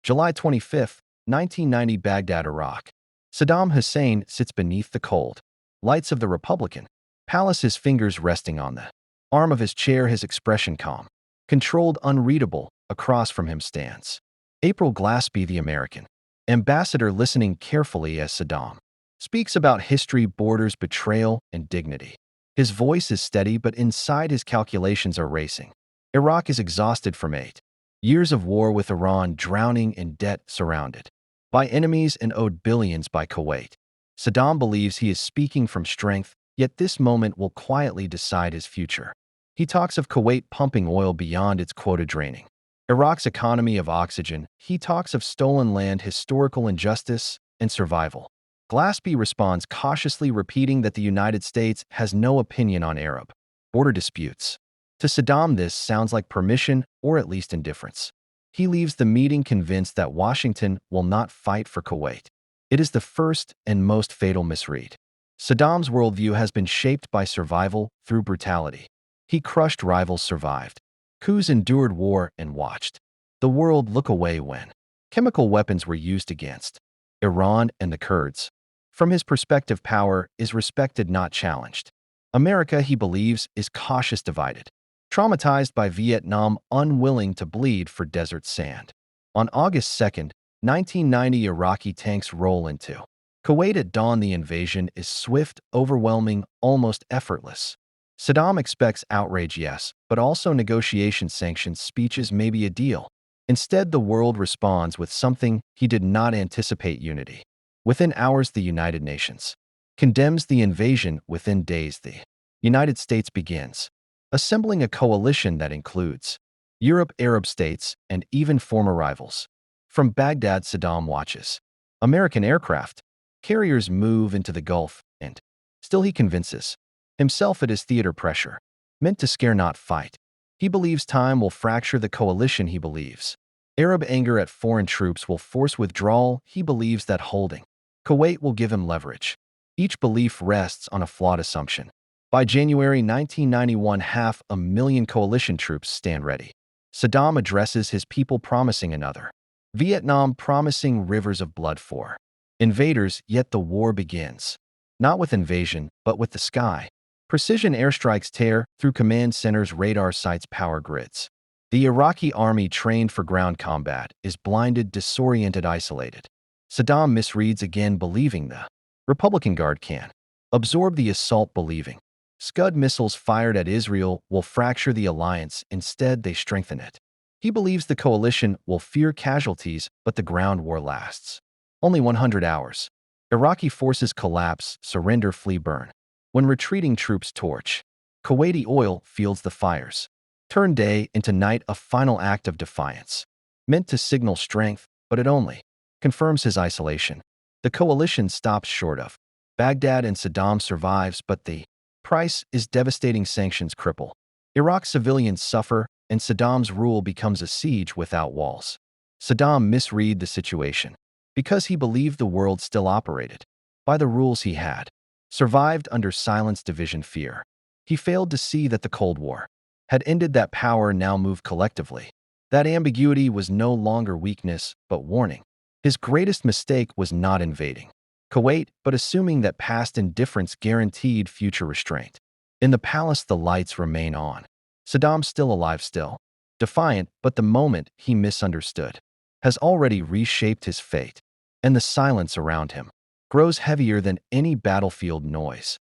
July 25, 1990, Baghdad, Iraq. Saddam Hussein sits beneath the cold lights of the Republican palace, his fingers resting on the arm of his chair, his expression calm, controlled, unreadable. Across from him stands April Glaspie, the American ambassador, listening carefully as Saddam speaks about history, borders, betrayal, and dignity. His voice is steady, but inside his calculations are racing. Iraq is exhausted from 8 years of war, with Iran drowning in debt, surrounded by enemies, and owed billions by Kuwait. Saddam believes he is speaking from strength, yet this moment will quietly decide his future. He talks of Kuwait pumping oil beyond its quota, draining Iraq's economy of oxygen. He talks of stolen land, historical injustice, and survival. Glaspie responds cautiously, repeating that the United States has no opinion on Arab border disputes. To Saddam, this sounds like permission, or at least indifference. He leaves the meeting convinced that Washington will not fight for Kuwait. It is the first and most fatal misread. Saddam's worldview has been shaped by survival through brutality. He crushed rivals, survived coups, endured war, and watched the world look away when chemical weapons were used against Iran and the Kurds. From his perspective, power is respected, not challenged. America, he believes, is cautious, divided, traumatized by Vietnam, unwilling to bleed for desert sand. On August 2, 1990, Iraqi tanks roll into Kuwait at dawn. The invasion is swift, overwhelming, almost effortless. Saddam expects outrage, yes, but also negotiation, sanctions, speeches, maybe a deal. Instead, the world responds with something he did not anticipate: unity. Within hours, the United Nations condemns the invasion. Within days, the United States begins assembling a coalition that includes Europe, Arab states, and even former rivals. From Baghdad, Saddam watches American aircraft carriers move into the Gulf, and still he convinces himself it is theater pressure, meant to scare, not fight. He believes time will fracture the coalition. He believes Arab anger at foreign troops will force withdrawal. He believes that holding Kuwait will give him leverage. Each belief rests on a flawed assumption. By January 1991, 500,000 coalition troops stand ready. Saddam addresses his people, promising another Vietnam, promising rivers of blood for invaders, yet the war begins. Not with invasion, but with the sky. Precision airstrikes tear through command centers, radar sites, power grids. The Iraqi army, trained for ground combat, is blinded, disoriented, isolated. Saddam misreads again, believing the Republican Guard can absorb the assault, believing Scud missiles fired at Israel will fracture the alliance. Instead, they strengthen it. He believes the coalition will fear casualties, but the ground war lasts only 100 hours. Iraqi forces collapse, surrender, flee, burn. When retreating troops torch Kuwaiti oil fields, the fires turn day into night, a final act of defiance, meant to signal strength, but it only confirms his isolation. The coalition stops short of Baghdad, and Saddam survives, but the price is devastating. Sanctions cripple Iraq's civilians, suffer, and Saddam's rule becomes a siege without walls. Saddam misread the situation because he believed the world still operated by the rules he had survived under silence, division, fear. He failed to see that the Cold War had ended, that power now moved collectively. That ambiguity was no longer weakness, but warning. His greatest mistake was not invading Kuwait, but assuming that past indifference guaranteed future restraint. In the palace, the lights remain on. Saddam still alive, still defiant, but the moment he misunderstood has already reshaped his fate, and the silence around him grows heavier than any battlefield noise.